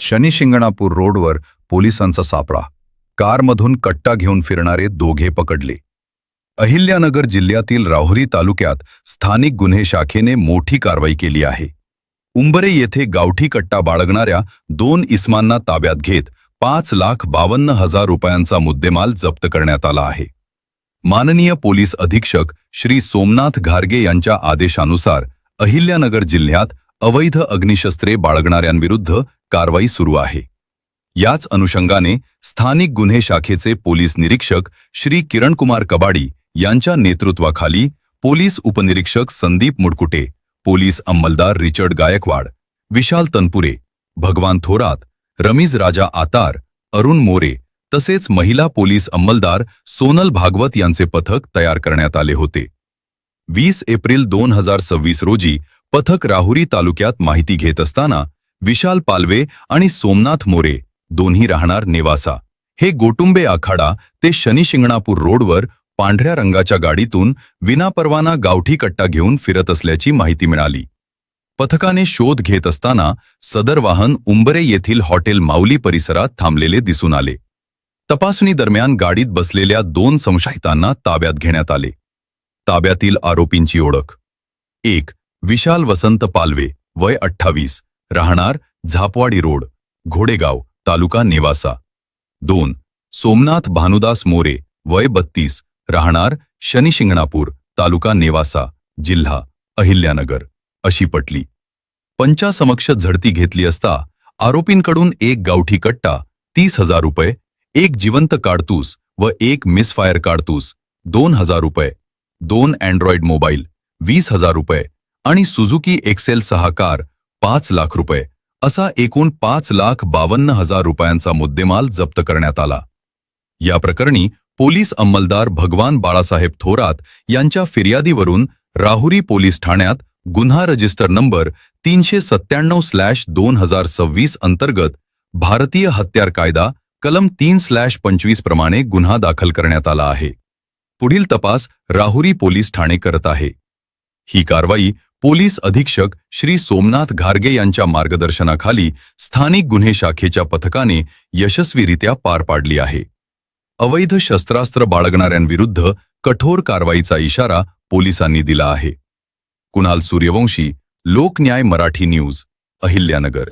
शनी शिंगणापूर रोडवर पोलिसांचा सापळा. कारमधून कट्टा घेऊन फिरणारे दोघे पकडले. अहिल्यानगर जिल्ह्यातील राहुरी तालुक्यात स्थानिक गुन्हे शाखेने मोठी कारवाई केली आहे. उंबरे येथे गावठी कट्टा बाळगणाऱ्या 2 इसमांना ताब्यात घेत 5,52,000 रुपयांचा मुद्देमाल जप्त करण्यात आला आहे. माननीय पोलीस अधीक्षक श्री सोमनाथ घारगे यांच्या आदेशानुसार अहिल्यानगर जिल्ह्यात अवैध अग्निशस्त्रे बाळगणाऱ्यांविरुद्ध कारवाई सुरू आहे. याच अनुषंगाने स्थानिक गुन्हे शाखेचे पोलीस निरीक्षक श्री किरणकुमार कबाडी यांच्या नेतृत्वाखाली पोलीस उपनिरीक्षक संदीप मुडकुटे, पोलीस अंमलदार रिचर्ड गायकवाड, विशाल तनपुरे, भगवान थोरात, रमीज राजा आतार, अरुण मोरे तसेच महिला पोलीस अंमलदार सोनल भागवत यांचे पथक तयार करण्यात आले होते. 20 एप्रिल 2026 रोजी पथक राहुरी तालुक्यात माहिती घेत असताना विशाल पालवे आणि सोमनाथ मोरे, दोन्ही राहणार नेवासा, हे गोटुंबे आखाडा ते शनी शिंगणापूर रोडवर पांढऱ्या रंगाच्या गाडीतून विनापरवाना गावठी कट्टा घेऊन फिरत असल्याची माहिती मिळाली. पथकाने शोध घेत असताना सदर वाहन उंबरे येथील हॉटेल माऊली परिसरात थांबलेले दिसून आले. तपासणी दरम्यान गाडीत बसलेल्या 2 संशयितांना ताब्यात घेण्यात आले. ताब्यातील आरोपींची ओळख: 1. विशाल वसंत पालवे, वय 28, राहणार झापवाडी रोड, घोडेगाव, तालुका नेवासा. 2. सोमनाथ भानुदास मोरे, वय 32, राहणार शनी शिंगणापूर, तालुका नेवासा, जिल्हा अहिल्यानगर, अशी पटली. पंचासमक्ष झडती घेतली असता आरोपींकडून 1 गावठी कट्टा 30,000 रुपये, 1 जिवंत काडतूस व 1 मिसफायर काडतूस 2,000 रुपये, 2 अँड्रॉइड मोबाईल 20,000 रुपये आणि सुझुकी एक्सेल 6 कार 5 लाख रुपये असा एकूण 5,52,000 रुपयांचा मुद्देमाल जप्त करण्यात आला. या प्रकरणी पोलीस अंमलदार भगवान बाळासाहेब थोरात यांच्या फिर्यादीवरून राहुरी पोलीस ठाण्यात गुन्हा रजिस्टर नंबर 397/2026 अंतर्गत भारतीय हत्यार कायदा कलम 3/25 प्रमाणे गुन्हा दाखल करण्यात आला आहे. पुढील तपास राहुरी पोलीस ठाणे करत आहे. ही कारवाई पोलीस अधीक्षक श्री सोमनाथ घारगे यांच्या मार्गदर्शनाखाली स्थानिक गुन्हे शाखेच्या पथकाने यशस्वीरित्या पार पाडली आहे. अवैध शस्त्रास्त्र बाळगणाऱ्यांविरुद्ध कठोर कारवाईचा इशारा पोलिसांनी दिला आहे. कुणाल सूर्यवंशी, लोकन्याय मराठी न्यूज, अहिल्यानगर.